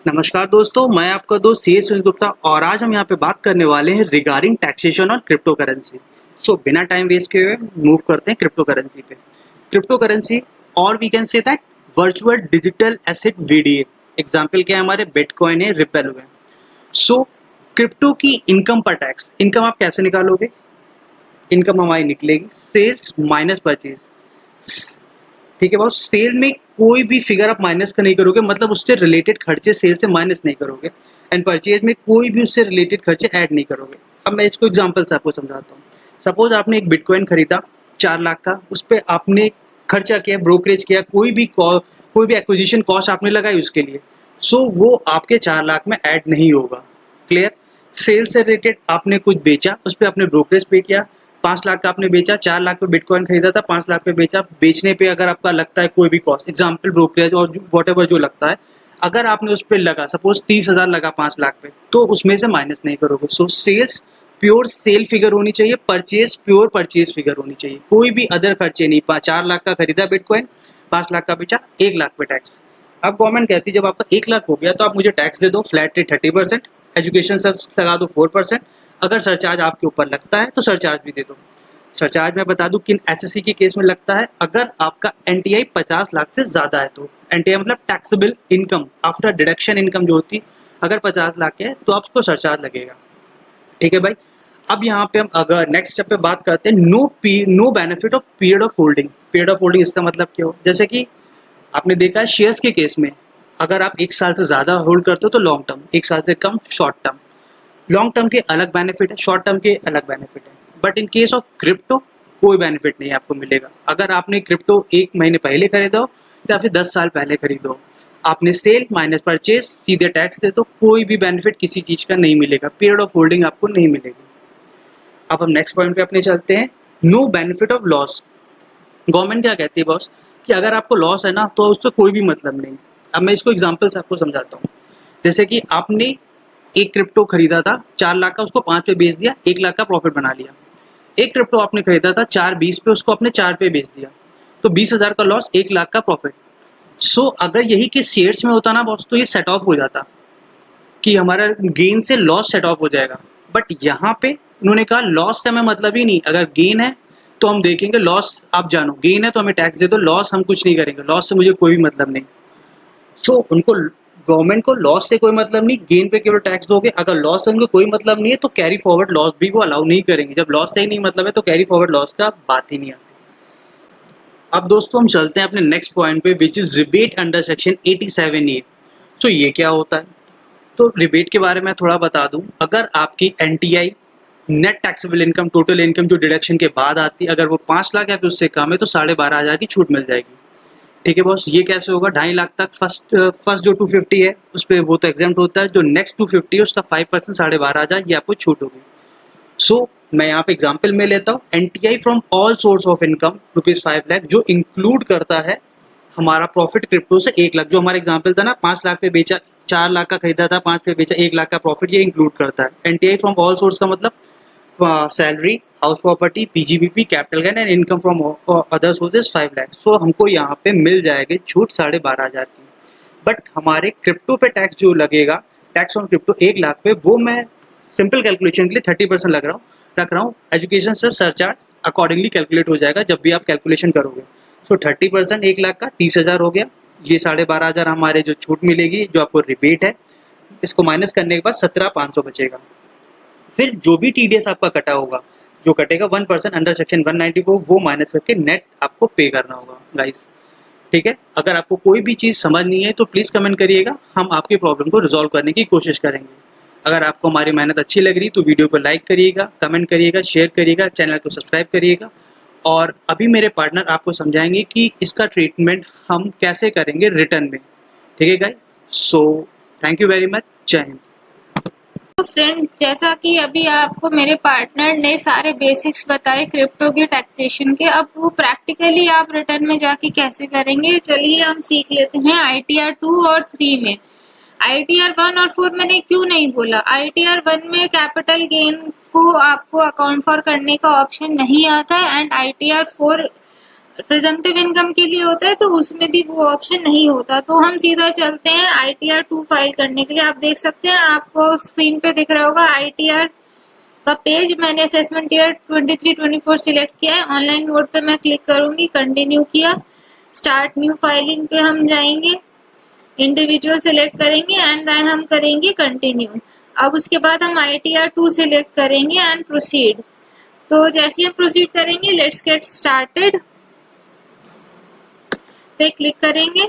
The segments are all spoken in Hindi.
नमस्कार दोस्तों, मैं आपका दोस्त सी एस सुनील गुप्ता और आज हम यहाँ पे बात करने वाले हैं रिगार्डिंग टैक्सेशन और क्रिप्टो करेंसी। सो बिना टाइम वेस्ट किए हुए मूव करते हैं क्रिप्टो करेंसी पे। क्रिप्टो करेंसी और we can say that virtual digital asset VDA. Example क्या है, हमारे बिटकॉइन है, रिपल हुए। सो क्रिप्टो की इनकम पर टैक्स, इनकम आप कैसे निकालोगे? इनकम हमारी निकलेगी सेल्स माइनस परचेज। ठीक है बॉस, सेल में कोई भी फिगर आप माइनस का नहीं करोगे, मतलब उससे रिलेटेड खर्चे सेल से माइनस नहीं करोगे। एंड परचेज में कोई भी उससे रिलेटेड खर्चे ऐड नहीं करोगे। अब मैं इसको एग्जांपल से आपको समझाता हूँ। सपोज आपने एक बिटकॉइन खरीदा 4 लाख का, उस पर आपने खर्चा किया, ब्रोकरेज किया, कोई भी एक्विजिशन कॉस्ट आपने लगाई उसके लिए। सो वो आपके 4 लाख में ऐड नहीं होगा। क्लियर? सेल से रिलेटेड आपने कुछ बेचा, उस पर आपने ब्रोकरेज पे किया। 5 लाख का आपने बेचा, 4 लाख पे बिटकॉइन खरीदा था, 5 लाख पे बेचा। बेचने पे अगर आपका लगता है कोई भी कॉस्ट, एग्जाम्पल ब्रोकरेज और वॉट एवर जो लगता है, अगर आपने उस पर लगा, सपोज 30,000 लगा 5 लाख पे, तो उसमें से माइनस नहीं करोगे। So sales pure sale figure होनी चाहिए, परचेज प्योर परचेज फिगर होनी चाहिए, कोई भी अदर खर्चे नहीं। 4 लाख का खरीदा बिटकॉइन, 5 लाख का बेचा, 1 लाख पे टैक्स। अब गवर्नमेंट कहती है जब आपका 1 लाख हो गया तो आप मुझे टैक्स दे दो, फ्लैट रेट 30%, एजुकेशन सेस लगा दो 4%। अगर सरचार्ज आपके ऊपर लगता है तो सरचार्ज भी दे दो। सरचार्ज मैं बता दूं किन एसएससी के केस में लगता है, अगर आपका एनटीआई 50 लाख से ज्यादा है तो। एनटीआई मतलब taxable income after deduction income जो होती है, अगर 50 लाख है तो आपको सरचार्ज लगेगा। ठीक है भाई। अब यहाँ पे हम अगर नेक्स्ट स्टेप पे बात करते हैं, no benefit of period of holding. Period of holding इसका मतलब क्या हो, जैसे कि आपने देखा है शेयर्स के केस में, अगर आप 1 साल से ज्यादा होल्ड करते हो तो लॉन्ग टर्म, 1 साल से कम शॉर्ट टर्म। लॉन्ग टर्म के अलग बेनिफिट है, शॉर्ट टर्म के अलग बेनिफिट है। But in case of crypto कोई बेनिफिट नहीं आपको मिलेगा। अगर आपने क्रिप्टो 1 महीने पहले खरीदा हो या फिर 10 साल पहले खरीदो, आपने सेल माइनस परचेज सीधे टैक्स दे तो कोई भी बेनिफिट किसी चीज का नहीं मिलेगा, पीरियड ऑफ होल्डिंग आपको नहीं मिलेगी। अब हम नेक्स्ट पॉइंट पे अपने चलते हैं, no benefit of loss. Government क्या कहती है बॉस, कि अगर आपको लॉस है ना तो उससे कोई भी मतलब नहीं। अब मैं इसको एग्जांपल से आपको समझाता हूँ। जैसे कि आपने एक क्रिप्टो खरीदा था 4 लाख का, उसको 5 पे बेच दिया, 1 लाख का प्रॉफिट बना लिया। एक क्रिप्टो आपने खरीदा था 4.20 पे, उसको आपने 4 पे बेच दिया, तो 20,000 का लॉस, 1 लाख का प्रॉफिट। सो अगर यही के शेयर्स में होता ना बॉस, तो ये सेट ऑफ हो जाता कि हमारा गेन से लॉस सेट ऑफ हो जाएगा। बट यहाँ पे उन्होंने कहा लॉस से हमें मतलब ही नहीं, अगर गेन है तो हम देखेंगे, लॉस आप जानो, गेन है तो हमें टैक्स दे दो, लॉस हम कुछ नहीं करेंगे, लॉस से मुझे कोई भी मतलब नहीं। सो उनको, गवर्नमेंट को लॉस से कोई मतलब नहीं, गेन पे केवल टैक्स दोगे। अगर लॉस से उनको कोई मतलब नहीं है तो कैरी फॉरवर्ड लॉस भी वो अलाउ नहीं करेंगे। जब लॉस से ही नहीं मतलब है तो कैरी फॉरवर्ड लॉस का बात ही नहीं आती। अब दोस्तों हम चलते हैं अपने नेक्स्ट पॉइंट पे, which is rebate under section 87A। सो ये क्या होता है? तो रिबेट के बारे में थोड़ा बता दूं, अगर आपकी NTI net taxable income, total income जो डिडक्शन के बाद आती है, अगर वो 5 लाख या फिर उससे कम है तो 12,500 की छूट मिल जाएगी। ठीक है बॉस, ये कैसे होगा? 2.5 लाख तक फर्स्ट जो 250 है उस पर वो तो एग्जाम होता है, जो नेक्स्ट 250 है उसका 5% 12,500 ये आपको छूट होगी। सो मैं यहाँ पे एग्जाम्पल में लेता हूँ, NTI from all source of income ₹5 lakh, जो इंक्लूड करता है हमारा प्रॉफिट क्रिप्टो से 1 लाख। जो हमारा एग्जाम्पल था ना, 5 लाख पे बेचा, 4 लाख का खरीदा था, 5 पे बेचा, 1 लाख का प्रॉफिट, ये इंक्लूड करता है। एनटीआई फ्रॉम ऑल सोर्स का मतलब salary, house property, PGBP, capital gain and income from other sources 5 lakh. So हमको यहाँ पे मिल जाएगी छूट 12,500 की। बट हमारे क्रिप्टो पे टैक्स जो लगेगा, टैक्स ऑन क्रिप्टो 1 लाख पे, वो मैं सिंपल कैलकुलेशन के लिए 30% रख रहा हूँ। एजुकेशन से सरचार्ज अकॉर्डिंगली कैलकुलेट हो जाएगा जब भी आप कैलकुलेशन करोगे। सो 30% 1 लाख का 30,000 हो गया। ये 12,500 हमारे जो छूट मिलेगी, जो आपको रिबेट है, इसको माइनस करने के बाद 17,500 बचेगा। फिर जो भी टीडीएस आपका कटा होगा, जो कटेगा 1% अंडर सेक्शन 194, वो माइनस करके नेट आपको पे करना होगा गाइस। ठीक है? अगर आपको कोई भी चीज़ समझ नहीं है तो प्लीज़ कमेंट करिएगा, हम आपकी प्रॉब्लम को रिजॉल्व करने की कोशिश करेंगे। अगर आपको हमारी मेहनत अच्छी लग रही तो वीडियो को लाइक करिएगा, कमेंट करिएगा, शेयर करिएगा, चैनल को सब्सक्राइब करिएगा। और अभी मेरे पार्टनर आपको समझाएंगे कि इसका ट्रीटमेंट हम कैसे करेंगे रिटर्न में। ठीक है guys? So thank you very much. जय हिंद। तो फ्रेंड, जैसा कि अभी आपको मेरे पार्टनर ने सारे बेसिक्स बताए क्रिप्टो के टैक्सेशन के, अब वो प्रैक्टिकली आप रिटर्न में जाके कैसे करेंगे, चलिए हम सीख लेते हैं। आईटीआर 2 और 3 में, आईटीआर 1 और 4 मैंने क्यों नहीं बोला, आईटीआर 1 में कैपिटल गेन को आपको अकाउंट फॉर करने का ऑप्शन नहीं आता है, एंड आईटीआर 4 प्रिजम्पटिव इनकम के लिए होता है, तो उसमें भी वो ऑप्शन नहीं होता। तो हम सीधा चलते हैं ITR 2 फाइल करने के लिए। आप देख सकते हैं, आपको स्क्रीन पे दिख रहा होगा ITR का पेज। मैंने असेसमेंट ईयर 23-24 सिलेक्ट किया है। ऑनलाइन मोड पे मैं क्लिक करूंगी, कंटिन्यू किया, स्टार्ट न्यू फाइलिंग पे हम जाएंगे, इंडिविजुअल सिलेक्ट करेंगे एंड देन हम करेंगे कंटिन्यू। अब उसके बाद हम ITR 2 सिलेक्ट करेंगे एंड प्रोसीड। तो जैसे हम प्रोसीड करेंगे, लेट्स गेट स्टार्टेड पे क्लिक करेंगे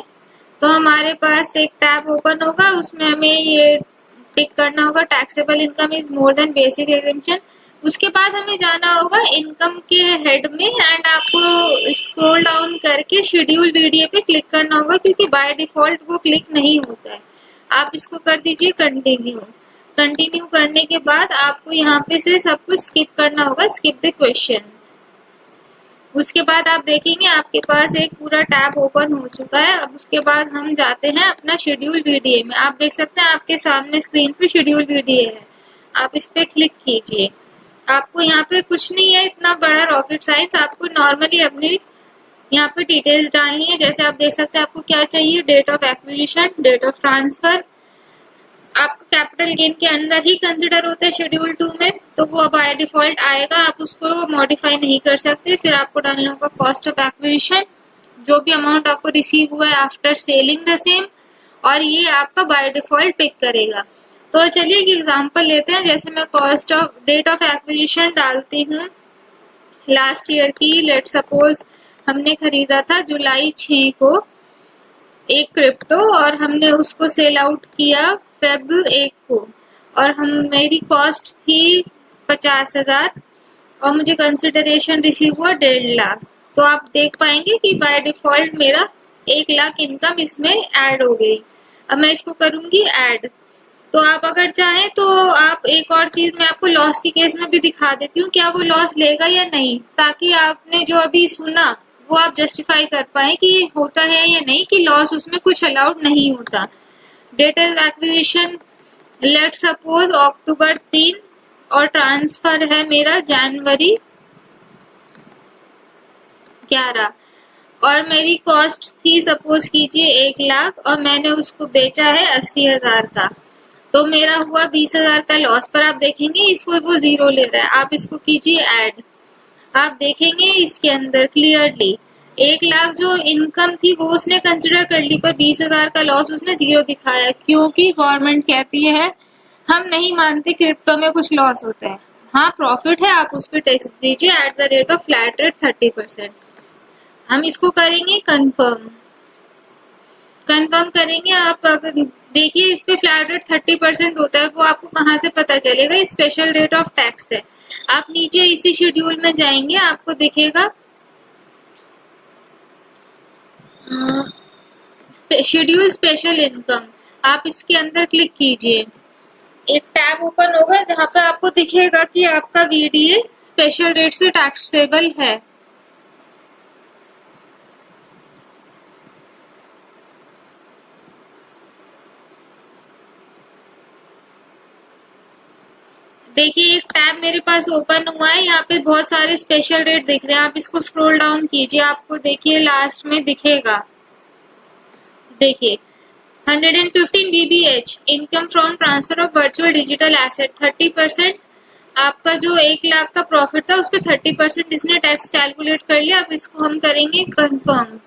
तो हमारे पास एक टैब ओपन होगा। उसमें हमें ये टिक करना होगा, taxable income is more than basic exemption. उसके बाद हमें जाना होगा इनकम के हेड में एंड आपको स्क्रॉल डाउन करके शेड्यूल वीडियो पे क्लिक करना होगा, क्योंकि बाय डिफॉल्ट वो क्लिक नहीं होता है। आप इसको कर दीजिए कंटिन्यू। कंटिन्यू करने के बाद आपको यहाँ पे से सब कुछ स्किप करना होगा, स्किप द क्वेश्चंस। उसके बाद आप देखेंगे आपके पास एक पूरा टैब ओपन हो चुका है। अब उसके बाद हम जाते हैं अपना शेड्यूल वीडियो में। आप देख सकते हैं आपके सामने स्क्रीन पे शेड्यूल वीडियो है, आप इस पे क्लिक कीजिए। आपको यहाँ पे कुछ नहीं है इतना बड़ा रॉकेट साइंस, आपको नॉर्मली अपनी यहाँ पे डिटेल्स डालनी है। जैसे आप देख सकते हैं आपको क्या चाहिए, date of acquisition, date of transfer. आपको कैपिटल गेन के अंदर ही कंसिडर होता है शेड्यूल 2 में, तो वो बाय डिफॉल्ट आएगा, आप उसको मॉडिफाई नहीं कर सकते। फिर आपको डालना होगा कॉस्ट ऑफ एक्विजिशन, जो भी अमाउंट आपको रिसीव हुआ है आफ्टर सेलिंग द सेम, और ये आपका बाय डिफॉल्ट पिक करेगा। तो चलिए एक एग्जांपल लेते हैं। जैसे मैं cost of date of acquisition डालती हूँ लास्ट ईयर की। लेट सपोज हमने खरीदा था जुलाई 6 को एक क्रिप्टो और हमने उसको सेल आउट किया फेब 1 को, और मेरी कॉस्ट थी 50,000 और मुझे कंसिडरेशन रिसीव हुआ 1.5 लाख। तो आप देख पाएंगे कि बाय डिफॉल्ट मेरा 1 लाख इनकम इसमें ऐड हो गई। अब मैं इसको करूंगी ऐड। तो आप अगर चाहें तो आप एक और चीज मैं आपको लॉस के केस में भी दिखा देती हूँ, क्या वो लॉस लेगा या नहीं, ताकि आपने जो अभी सुना वो आप जस्टिफाई कर पाए कि ये होता है या नहीं, कि लॉस उसमें कुछ अलाउड नहीं होता। Date of acquisition let suppose October 3 और ट्रांसफर है मेरा जनवरी 11, और मेरी कॉस्ट थी सपोज कीजिए 1 लाख और मैंने उसको बेचा है 80,000 का, तो मेरा हुआ 20,000 का लॉस। पर आप देखेंगे इसको वो 0 ले रहा है। आप इसको कीजिए ऐड, आप देखेंगे इसके अंदर क्लियरली 1 लाख जो इनकम थी वो उसने कंसिडर कर ली, पर 20,000 का लॉस उसने 0 दिखाया, क्योंकि गवर्नमेंट कहती है हम नहीं मानते क्रिप्टो में कुछ लॉस होता है। हाँ प्रॉफिट है, आप उस पर टैक्स दीजिए at the rate of flat rate 30%। हम इसको करेंगे कंफर्म। कंफर्म करेंगे। आप अगर देखिए इस पे फ्लैट रेट 30% होता है, वो आपको कहाँ से पता चलेगा, स्पेशल रेट ऑफ टैक्स है। आप नीचे इसी शेड्यूल में जाएंगे, आपको दिखेगा शेड्यूल स्पेशल इनकम, आप इसके अंदर क्लिक कीजिए। एक टैब ओपन होगा जहाँ पे आपको दिखेगा कि आपका वीडीए स्पेशल रेट से टैक्सेबल है। देखिए एक टैब मेरे पास ओपन हुआ है, यहाँ पे बहुत सारे स्पेशल रेट दिख रहे हैं। आप इसको स्क्रॉल डाउन कीजिए, आपको देखिए लास्ट में दिखेगा, देखिए 115 BBH income from transfer of virtual digital asset 30%। आपका जो 1 लाख का प्रॉफिट था उस पर 30% इसने टैक्स कैलकुलेट कर लिया। अब इसको हम करेंगे कंफर्म।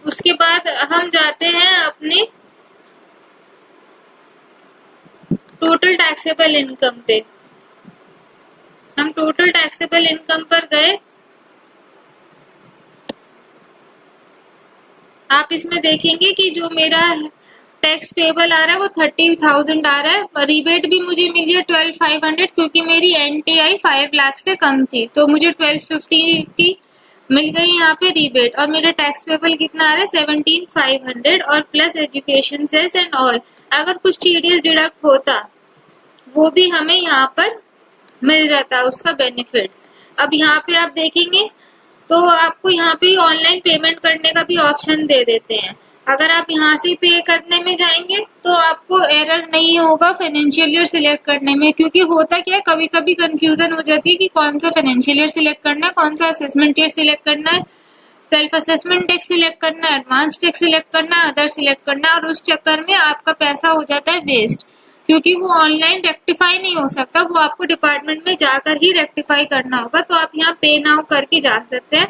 उसके बाद हम जाते हैं अपने टोटल टैक्सेबल इनकम पे। हम टोटल टैक्सेबल इनकम पर गए, आप इसमें देखेंगे कि जो मेरा टैक्स पेबल आ रहा है वो 30,000 आ रहा है। रिबेट भी मुझे मिल गया 12,500, क्योंकि मेरी NTI 5 लाख से कम थी, तो मुझे 1250 की मिल गई यहाँ पे रिबेट। और मेरा टैक्स पेबल कितना आ रहा है 17,500, और plus education cess and all. अगर कुछ TDS डिडक्ट होता वो भी हमें यहाँ पर मिल जाता उसका बेनिफिट। अब यहाँ पे आप देखेंगे तो आपको यहाँ पे ऑनलाइन पेमेंट करने का भी ऑप्शन दे देते हैं। अगर आप यहाँ से पे करने में जाएंगे तो आपको एरर नहीं होगा फाइनेंशियल ईयर सिलेक्ट करने में, क्योंकि होता क्या है कभी कभी कंफ्यूजन हो जाती है कि कौन सा फाइनेंशियल ईयर सिलेक्ट करना है, कौन सा असेसमेंट ईयर सिलेक्ट करना है, सेल्फ असेसमेंट टैक्स सिलेक्ट करना है, एडवांस टैक्स सिलेक्ट करना है, अदर सिलेक्ट करना है, और उस चक्कर में आपका पैसा हो जाता है वेस्ट, क्योंकि वो ऑनलाइन रेक्टिफाई नहीं हो सकता, वो आपको डिपार्टमेंट में जाकर ही रेक्टिफाई करना होगा। तो आप यहाँ पे नाउ करके जा सकते हैं।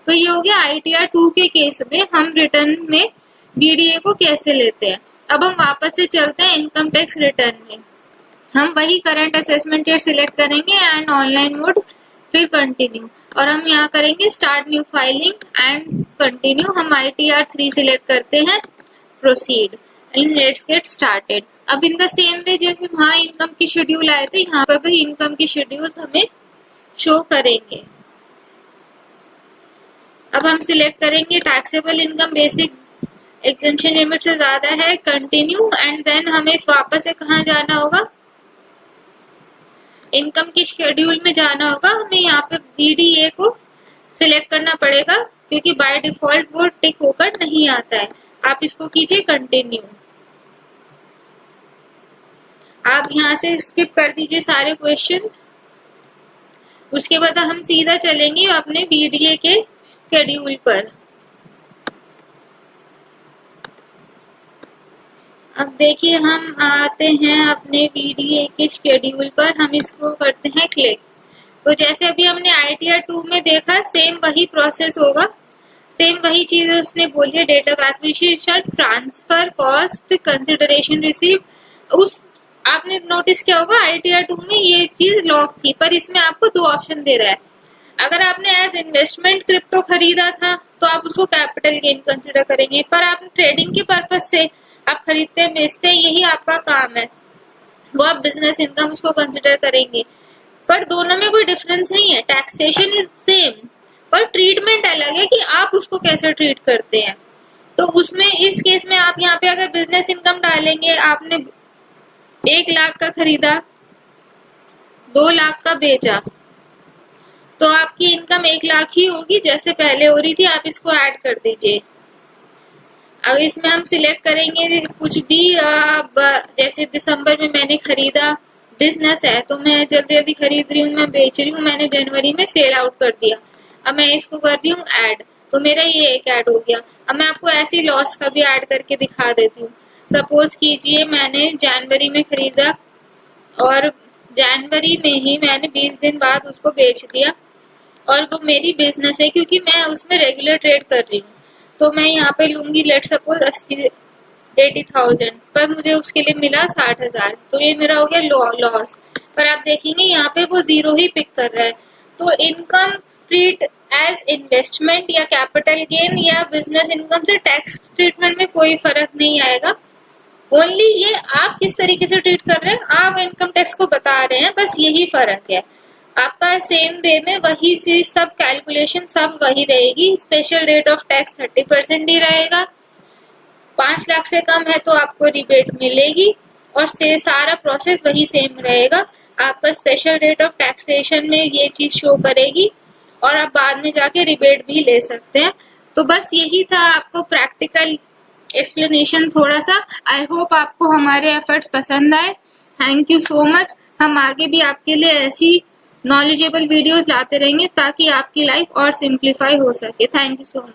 तो ये हो गया ITR 2 के केस में हम रिटर्न में BDA को कैसे लेते हैं। अब हम वापस से चलते हैं इनकम टैक्स रिटर्न में। हम वही करंट असेसमेंट ईयर सिलेक्ट करेंगे एंड ऑनलाइन मोड, फिर कंटिन्यू, और हम यहाँ करेंगे start new filing and continue. हम ITR 3 सिलेक्ट करते हैं, proceed and let's get started. अब इन द सेम वे जैसे वहाँ इनकम की शेड्यूल आए थे, यहाँ पर भी इनकम की शेड्यूल्स हमें शो करेंगे। अब हम सिलेक्ट करेंगे taxable income basic exemption limit से ज्यादा है, कंटिन्यू, एंड देन हमें वापस से कहाँ जाना होगा, इनकम की शेड्यूल में जाना होगा। हमें यहाँ पे BDA को सिलेक्ट करना पड़ेगा क्योंकि बाय डिफॉल्ट वो टिक होकर नहीं आता है। आप इसको कीजिए कंटिन्यू। आप यहाँ से स्किप कर दीजिए सारे क्वेश्चंस। उसके बाद हम सीधा चलेंगे अपने BDA के शेड्यूल पर। अब देखिए हम आते हैं अपने BDA के शेड्यूल पर, हम इसको करते हैं क्लिक। तो जैसे अभी हमने ITR 2 में देखा सेम वही प्रोसेस होगा, सेम वही चीज उसने बोली है, date of acquisition, transfer, cost, consideration receive. उस आपने नोटिस किया होगा ITR 2 में ये चीज लॉक थी, पर इसमें आपको 2 ऑप्शन दे रहा है। अगर आपने एज इन्वेस्टमेंट क्रिप्टो खरीदा था तो आप उसको कैपिटल गेन कंसिडर करेंगे, पर आप ट्रेडिंग के पर्पज से आप खरीदते हैं बेचते हैं, यही आपका काम है, वो आप बिजनेस इनकम उसको कंसिडर करेंगे। पर दोनों में कोई डिफरेंस नहीं है, टैक्सेशन इज सेम, पर ट्रीटमेंट अलग है कि आप उसको कैसे ट्रीट करते हैं। तो उसमें इस केस में आप यहाँ पे अगर बिजनेस इनकम डालेंगे, आपने 1 लाख का खरीदा, 2 लाख का बेचा, तो आपकी इनकम 1 लाख ही होगी जैसे पहले हो रही थी। आप इसको ऐड कर दीजिए। अब इसमें हम सिलेक्ट करेंगे कुछ भी, जैसे दिसंबर में मैंने खरीदा, बिजनेस है तो मैं जल्दी जल्दी खरीद रही हूँ, मैं बेच रही हूँ, मैंने जनवरी में सेल आउट कर दिया। अब मैं इसको कर रही हूँ ऐड, तो मेरा ये एक ऐड हो गया। अब मैं आपको ऐसी लॉस का भी ऐड करके दिखा देती हूँ। सपोज कीजिए मैंने जनवरी में खरीदा और जनवरी में ही मैंने 20 दिन बाद उसको बेच दिया, और वो मेरी बिजनेस है क्योंकि मैं उसमें रेगुलर ट्रेड कर रही हूँ। तो मैं यहाँ पे लूंगी लेट सपोज 80,000, पर मुझे उसके लिए मिला 60,000, तो ये मेरा हो गया लॉस। पर आप देखेंगे यहाँ पे वो 0 ही पिक कर रहा है। तो इनकम ट्रीट एज इन्वेस्टमेंट या कैपिटल गेन या बिजनेस इनकम से टैक्स ट्रीटमेंट में कोई फर्क नहीं आएगा। ओनली ये आप किस तरीके से ट्रीट कर रहे हैं, आप इनकम टैक्स को बता रहे हैं, बस यही फर्क है। आपका सेम वे में वही चीज, सब कैलकुलेशन सब वही रहेगी। स्पेशल रेट ऑफ टैक्स 30% ही रहेगा। 5 लाख से कम है तो आपको रिबेट मिलेगी, और से सारा प्रोसेस वही सेम रहेगा। आपका स्पेशल रेट ऑफ टैक्सेशन में ये चीज शो करेगी, और आप बाद में जाके रिबेट भी ले सकते हैं। तो बस यही था आपको प्रैक्टिकल एक्सप्लेनेशन थोड़ा सा। आई होप आपको हमारे एफर्ट्स पसंद आए। Thank you so much. हम आगे भी आपके लिए ऐसी नॉलेजेबल वीडियोस लाते रहेंगे ताकि आपकी लाइफ और सिंप्लीफाई हो सके। Thank you so much.